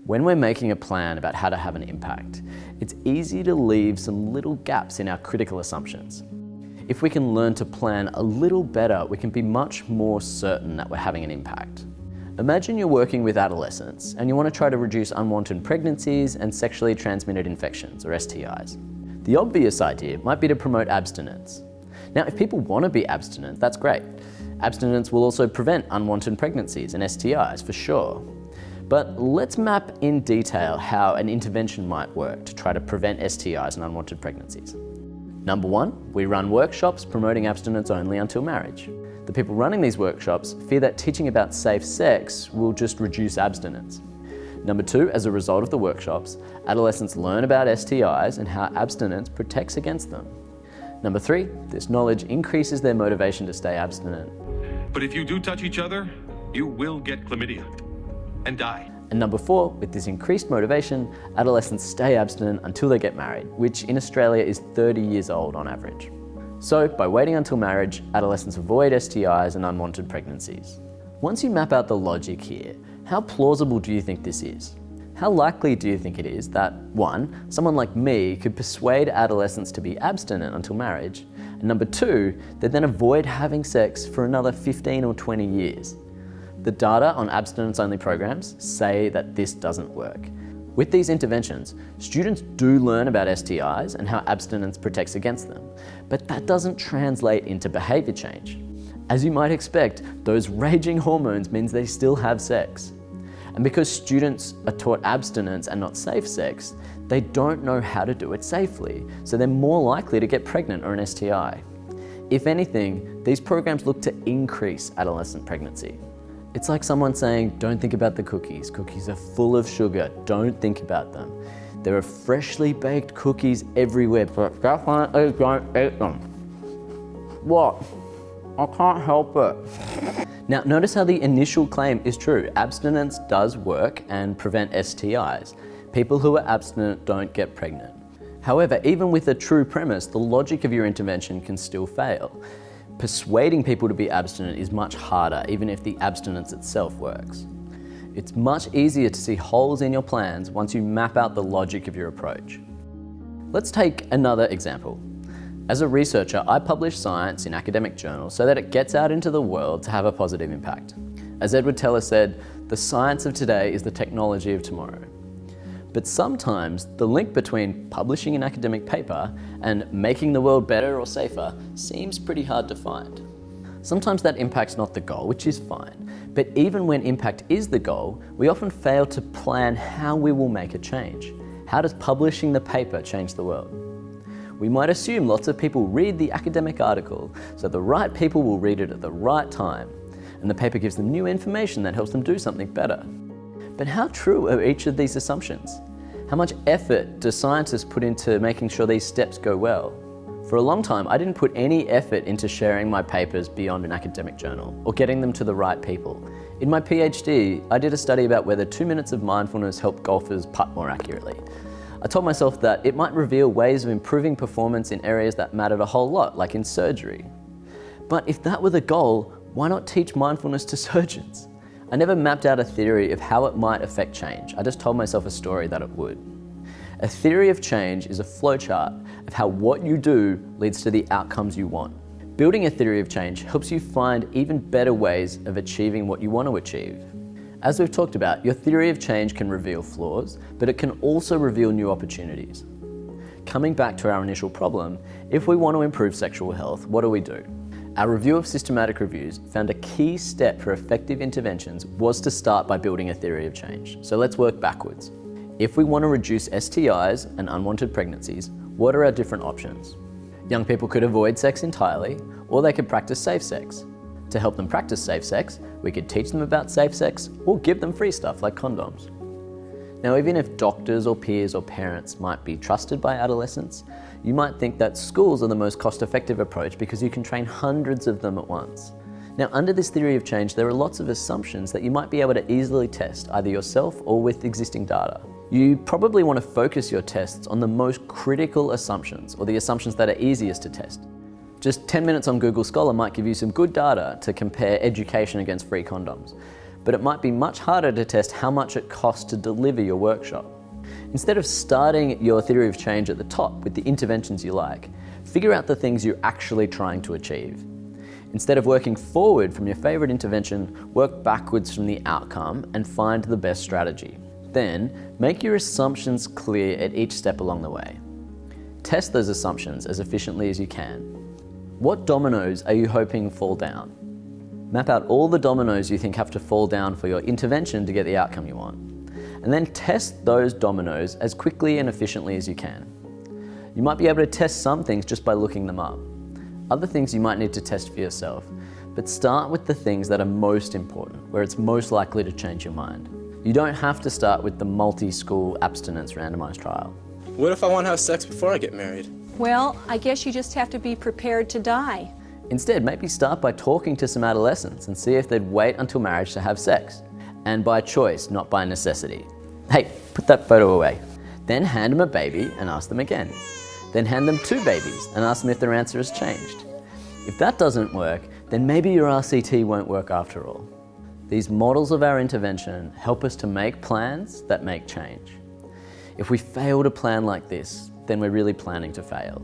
When we're making a plan about how to have an impact, it's easy to leave some little gaps in our critical assumptions. If we can learn to plan a little better, we can be much more certain that we're having an impact. Imagine you're working with adolescents and you want to try to reduce unwanted pregnancies and sexually transmitted infections, or STIs. The obvious idea might be to promote abstinence. Now, if people want to be abstinent, that's great. Abstinence will also prevent unwanted pregnancies and STIs for sure. But let's map in detail how an intervention might work to try to prevent STIs and unwanted pregnancies. Number one, we run workshops promoting abstinence only until marriage. The people running these workshops fear that teaching about safe sex will just reduce abstinence. Number two, as a result of the workshops, adolescents learn about STIs and how abstinence protects against them. Number three, this knowledge increases their motivation to stay abstinent. But if you do touch each other, you will get chlamydia and die. And number four, with this increased motivation, adolescents stay abstinent until they get married, which in Australia is 30 years old on average. So by waiting until marriage, adolescents avoid STIs and unwanted pregnancies. Once you map out the logic here, how plausible do you think this is? How likely do you think it is that, one, someone like me could persuade adolescents to be abstinent until marriage, and number two, they'd then avoid having sex for another 15 or 20 years? The data on abstinence-only programs say that this doesn't work. With these interventions, students do learn about STIs and how abstinence protects against them, but that doesn't translate into behaviour change. As you might expect, those raging hormones means they still have sex. And because students are taught abstinence and not safe sex, they don't know how to do it safely, so they're more likely to get pregnant or an STI. If anything, these programs look to increase adolescent pregnancy. It's like someone saying, don't think about the cookies. Cookies are full of sugar. Don't think about them. There are freshly baked cookies everywhere, but definitely don't eat them. What? I can't help it. Now, notice how the initial claim is true. Abstinence does work and prevent STIs. People who are abstinent don't get pregnant. However, even with a true premise, the logic of your intervention can still fail. Persuading people to be abstinent is much harder, even if the abstinence itself works. It's much easier to see holes in your plans once you map out the logic of your approach. Let's take another example. As a researcher, I publish science in academic journals so that it gets out into the world to have a positive impact. As Edward Teller said, the science of today is the technology of tomorrow. But sometimes the link between publishing an academic paper and making the world better or safer seems pretty hard to find. Sometimes that impact's not the goal, which is fine. But even when impact is the goal, we often fail to plan how we will make a change. How does publishing the paper change the world? We might assume lots of people read the academic article, so the right people will read it at the right time, and the paper gives them new information that helps them do something better. But how true are each of these assumptions? How much effort do scientists put into making sure these steps go well? For a long time, I didn't put any effort into sharing my papers beyond an academic journal or getting them to the right people. In my PhD, I did a study about whether 2 minutes of mindfulness helped golfers putt more accurately. I told myself that it might reveal ways of improving performance in areas that mattered a whole lot, like in surgery. But if that were the goal, why not teach mindfulness to surgeons? I never mapped out a theory of how it might affect change. I just told myself a story that it would. A theory of change is a flowchart of how what you do leads to the outcomes you want. Building a theory of change helps you find even better ways of achieving what you want to achieve. As we've talked about, your theory of change can reveal flaws, but it can also reveal new opportunities. Coming back to our initial problem, if we want to improve sexual health, what do? Our review of systematic reviews found a key step for effective interventions was to start by building a theory of change. So let's work backwards. If we want to reduce STIs and unwanted pregnancies, what are our different options? Young people could avoid sex entirely, or they could practice safe sex. To help them practice safe sex, we could teach them about safe sex or give them free stuff like condoms. Now, even if doctors or peers or parents might be trusted by adolescents, you might think that schools are the most cost-effective approach because you can train hundreds of them at once. Now, under this theory of change, there are lots of assumptions that you might be able to easily test, either yourself or with existing data. You probably want to focus your tests on the most critical assumptions, or the assumptions that are easiest to test. Just 10 minutes on Google Scholar might give you some good data to compare education against free condoms. but it might be much harder to test how much it costs to deliver your workshop. Instead of starting your theory of change at the top with the interventions you like, figure out the things you're actually trying to achieve. Instead of working forward from your favourite intervention, work backwards from the outcome and find the best strategy. Then, make your assumptions clear at each step along the way. Test those assumptions as efficiently as you can. What dominoes are you hoping fall down? Map out all the dominoes you think have to fall down for your intervention to get the outcome you want. And then test those dominoes as quickly and efficiently as you can. You might be able to test some things just by looking them up. Other things you might need to test for yourself, but start with the things that are most important, where it's most likely to change your mind. You don't have to start with the multi-school abstinence randomized trial. What if I want to have sex before I get married? Well, I guess you just have to be prepared to die. Instead, maybe start by talking to some adolescents and see if they'd wait until marriage to have sex. And by choice, not by necessity. Hey, put that photo away. Then hand them a baby and ask them again. Then hand them 2 babies and ask them if their answer has changed. If that doesn't work, then maybe your RCT won't work after all. These models of our intervention help us to make plans that make change. If we fail to plan like this, then we're really planning to fail.